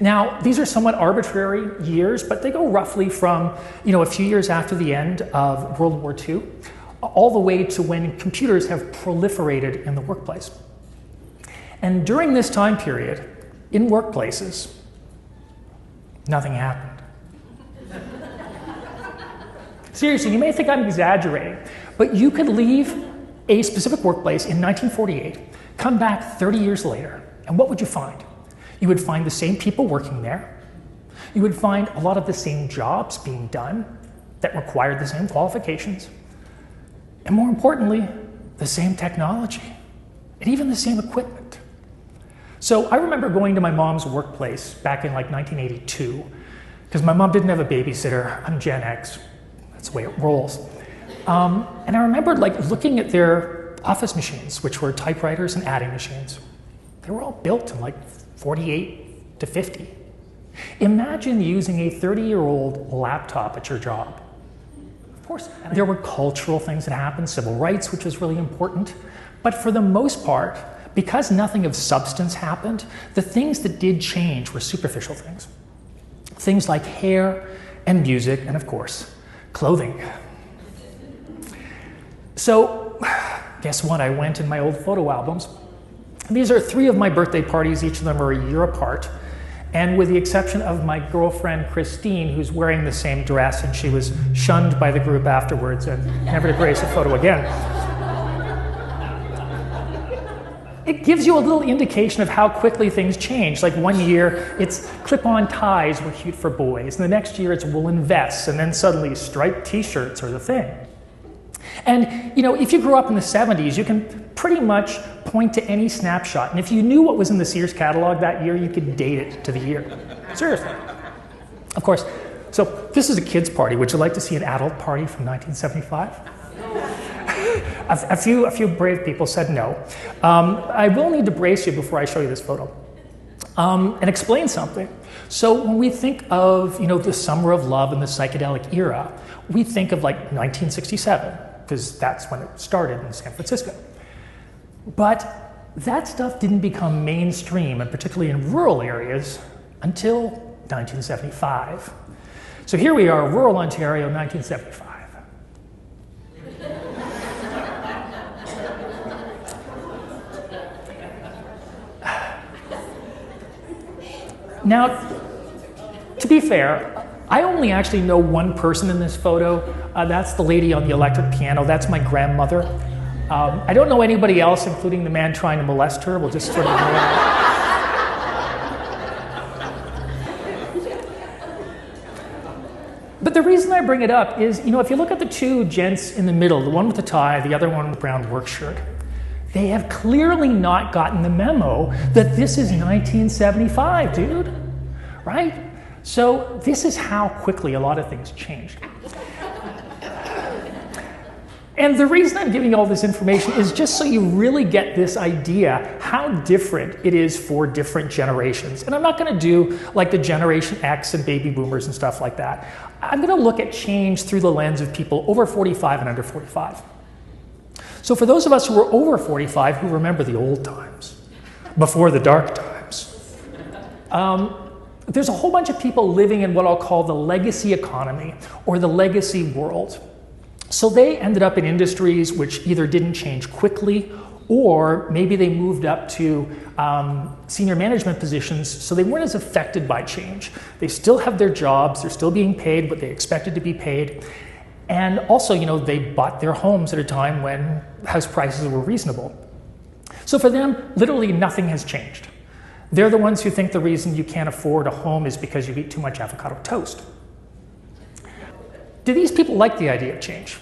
Now, these are somewhat arbitrary years, but they go roughly from, a few years after the end of World War II, all the way to when computers have proliferated in the workplace. And during this time period, in workplaces, nothing happened. Seriously, you may think I'm exaggerating, but you could leave a specific workplace in 1948, come back 30 years later, and what would you find? You would find the same people working there. You would find a lot of the same jobs being done that required the same qualifications. And more importantly, the same technology, and even the same equipment. So I remember going to my mom's workplace back in like 1982, because my mom didn't have a babysitter. I'm Gen X. That's the way it rolls. And I remembered looking at their office machines, which were typewriters and adding machines. They were all built in 48 to 50. Imagine using a 30-year-old laptop at your job. Of course, there were cultural things that happened, civil rights, which was really important. But for the most part, because nothing of substance happened, the things that did change were superficial things. Things like hair and music and, of course, clothing. So, guess what? I went in my old photo albums. These are 3 of my birthday parties. Each of them are a year apart. And with the exception of my girlfriend, Christine, who's wearing the same dress, and she was shunned by the group afterwards and never to grace a photo again. It gives you a little indication of how quickly things change. Like one year, it's clip-on ties were cute for boys, and the next year it's woolen vests, and then suddenly striped t-shirts are the thing. And if you grew up in the 70s, you can pretty much point to any snapshot. And if you knew what was in the Sears catalog that year, you could date it to the year. Seriously. Of course. So this is a kid's party. Would you like to see an adult party from 1975? A few brave people said no. I will need to brace you before I show you this photo and explain something. So when we think of the summer of love and the psychedelic era, we think of 1967, because that's when it started in San Francisco. But that stuff didn't become mainstream, and particularly in rural areas, until 1975. So here we are, rural Ontario, 1975. Now, to be fair, I only actually know one person in this photo. That's the lady on the electric piano. That's my grandmother. I don't know anybody else, including the man trying to molest her. We'll just sort of ignore that. But the reason I bring it up is, if you look at the 2 gents in the middle, the one with the tie, the other one with the brown work shirt, they have clearly not gotten the memo that this is 1975, dude, right? So this is how quickly a lot of things changed. And the reason I'm giving you all this information is just so you really get this idea how different it is for different generations. And I'm not going to do like the Generation X and baby boomers and stuff like that. I'm going to look at change through the lens of people over 45 and under 45. So for those of us who are over 45 who remember the old times, before the dark times, there's a whole bunch of people living in what I'll call the legacy economy or the legacy world. So they ended up in industries which either didn't change quickly or maybe they moved up to senior management positions, so they weren't as affected by change. They still have their jobs, they're still being paid what they expected to be paid. And also, they bought their homes at a time when house prices were reasonable. So for them, literally nothing has changed. They're the ones who think the reason you can't afford a home is because you eat too much avocado toast. Do these people like the idea of change?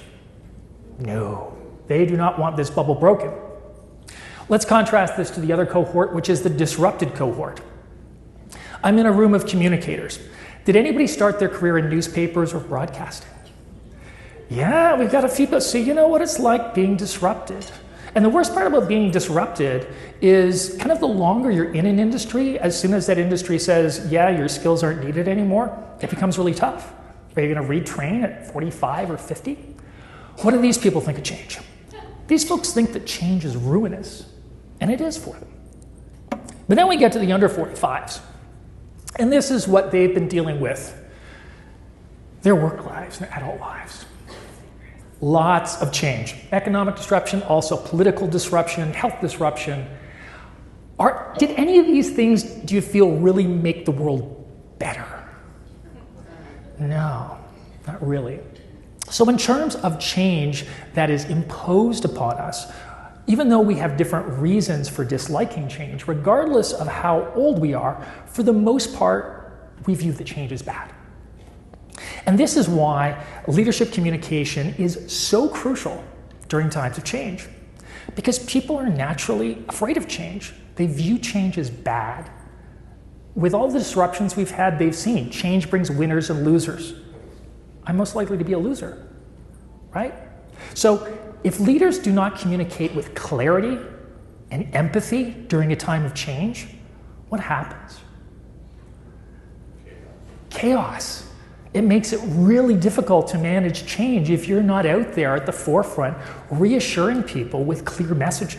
No, they do not want this bubble broken. Let's contrast this to the other cohort, which is the disrupted cohort. I'm in a room of communicators. Did anybody start their career in newspapers or broadcasting? Yeah, we've got a few people. So you know what it's like being disrupted. And the worst part about being disrupted is kind of the longer you're in an industry, as soon as that industry says, yeah, your skills aren't needed anymore, it becomes really tough. Are you going to retrain at 45 or 50? What do these people think of change? These folks think that change is ruinous, and it is for them. But then we get to the under 45s. And this is what they've been dealing with their work lives, their adult lives. Lots of change. Economic disruption, also political disruption, health disruption. Did any of these things, do you feel, really make the world better? No, not really. So in terms of change that is imposed upon us, even though we have different reasons for disliking change, regardless of how old we are, for the most part, we view that change as bad. And this is why leadership communication is so crucial during times of change, because people are naturally afraid of change. They view change as bad. With all the disruptions we've had, they've seen change brings winners and losers. I'm most likely to be a loser, right? So if leaders do not communicate with clarity and empathy during a time of change, what happens? Chaos. It makes it really difficult to manage change if you're not out there at the forefront reassuring people with clear messaging.